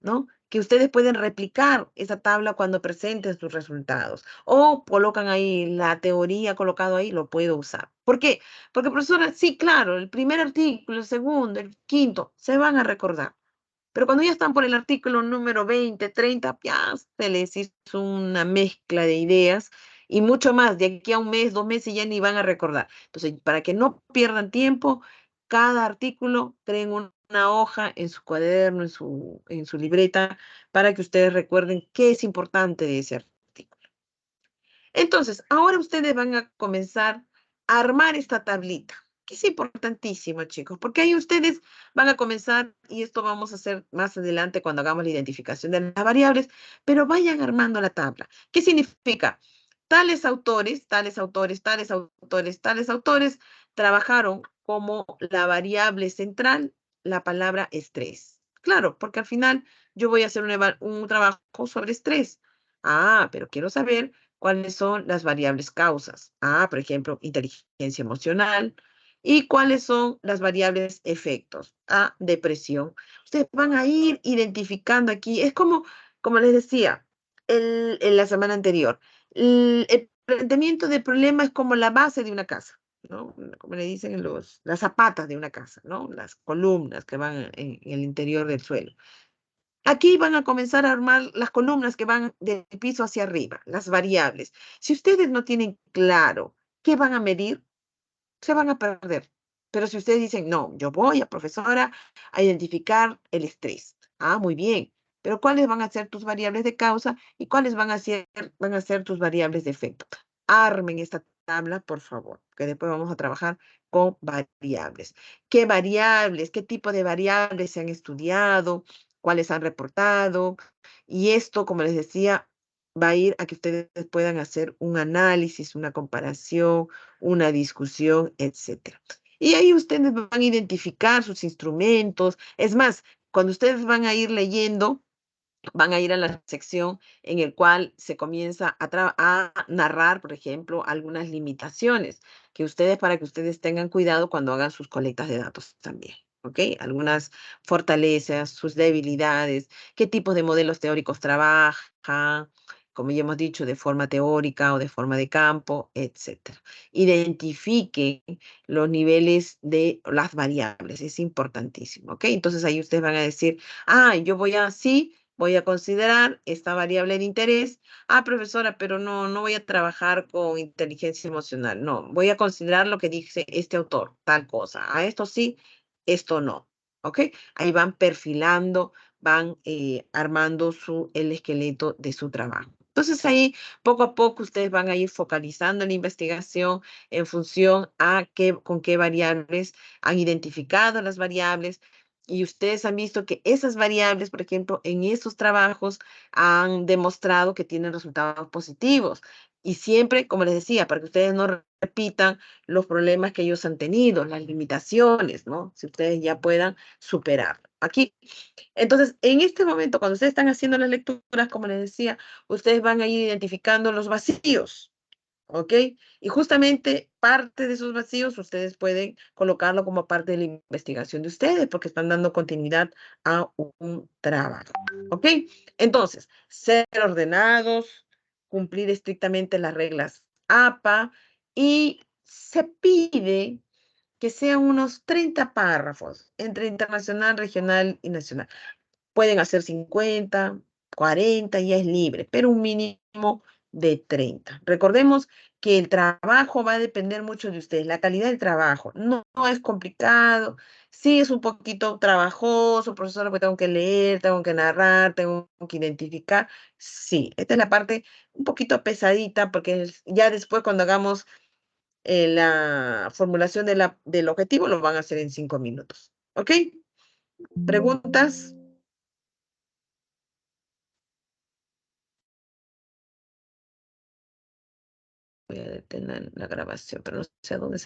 ¿no? Que ustedes pueden replicar esa tabla cuando presenten sus resultados. O colocan ahí la teoría colocado ahí, lo puedo usar. ¿Por qué? Porque, profesora, sí, claro, el primer artículo, el segundo, el quinto, se van a recordar. Pero cuando ya están por el artículo número 20, 30, ya se les hizo una mezcla de ideas y mucho más. De aquí a un mes, 2 meses ya ni van a recordar. Entonces, para que no pierdan tiempo, cada artículo creen una hoja en su cuaderno, en su libreta, para que ustedes recuerden qué es importante de ese artículo. Entonces, ahora ustedes van a comenzar a armar esta tablita, que es importantísimo, chicos, porque ahí ustedes van a comenzar, y esto vamos a hacer más adelante cuando hagamos la identificación de las variables, pero vayan armando la tabla. ¿Qué significa? Tales autores, tales autores, tales autores, tales autores trabajaron como la variable central la palabra estrés. Claro, porque al final yo voy a hacer un trabajo sobre estrés. Ah, pero quiero saber cuáles son las variables causas. Ah, por ejemplo, inteligencia emocional. ¿Y cuáles son las variables efectos? Ah, depresión. Ustedes van a ir identificando aquí. Es como les decía en la semana anterior. El planteamiento del problema es como la base de una casa, ¿no? Como le dicen las zapatas de una casa, ¿no? Las columnas que van en el interior del suelo. Aquí van a comenzar a armar las columnas que van del piso hacia arriba, las variables. Si ustedes no tienen claro qué van a medir, se van a perder. Pero si ustedes dicen, no, yo voy a profesora a identificar el estrés. Ah, muy bien. Pero ¿cuáles van a ser tus variables de causa y cuáles van a ser tus variables de efecto? Armen esta tabla, por favor, que después vamos a trabajar con variables. ¿Qué variables, qué tipo de variables se han estudiado? ¿Cuáles han reportado? Y esto, como les decía, va a ir a que ustedes puedan hacer un análisis, una comparación, una discusión, etcétera. Y ahí ustedes van a identificar sus instrumentos. Es más, cuando ustedes van a ir leyendo, van a ir a la sección en el cual se comienza a narrar, por ejemplo, algunas limitaciones para que ustedes tengan cuidado cuando hagan sus colectas de datos también. ¿Ok? Algunas fortalezas, sus debilidades, qué tipos de modelos teóricos trabaja, como ya hemos dicho, de forma teórica o de forma de campo, etcétera. Identifiquen los niveles de las variables, es importantísimo, ¿ok? Entonces ahí ustedes van a decir, yo voy a considerar esta variable de interés. Ah, profesora, pero no voy a trabajar con inteligencia emocional. No, voy a considerar lo que dice este autor, tal cosa. A esto sí, esto no. ¿Ok? Ahí van perfilando, van armando el esqueleto de su trabajo. Entonces ahí poco a poco ustedes van a ir focalizando la investigación en función con qué variables han identificado las variables, y ustedes han visto que esas variables, por ejemplo, en esos trabajos han demostrado que tienen resultados positivos. Y siempre, como les decía, para que ustedes no repitan los problemas que ellos han tenido, las limitaciones, ¿no? Si ustedes ya puedan superar. Aquí. Entonces, en este momento, cuando ustedes están haciendo las lecturas, como les decía, ustedes van a ir identificando los vacíos. ¿Ok? Y justamente parte de esos vacíos ustedes pueden colocarlo como parte de la investigación de ustedes porque están dando continuidad a un trabajo. ¿Ok? Entonces, ser ordenados, cumplir estrictamente las reglas APA, y se pide que sean unos 30 párrafos entre internacional, regional y nacional. Pueden hacer 50, 40, ya es libre, pero un mínimo de 30. Recordemos que el trabajo va a depender mucho de ustedes, la calidad del trabajo. No es complicado, sí es un poquito trabajoso, profesor, porque tengo que leer, tengo que narrar, tengo que identificar. Sí, esta es la parte un poquito pesadita, porque ya después cuando hagamos la formulación del objetivo, lo van a hacer en 5 minutos. ¿Ok? ¿Preguntas? Voy a detener la grabación, pero no sé a dónde se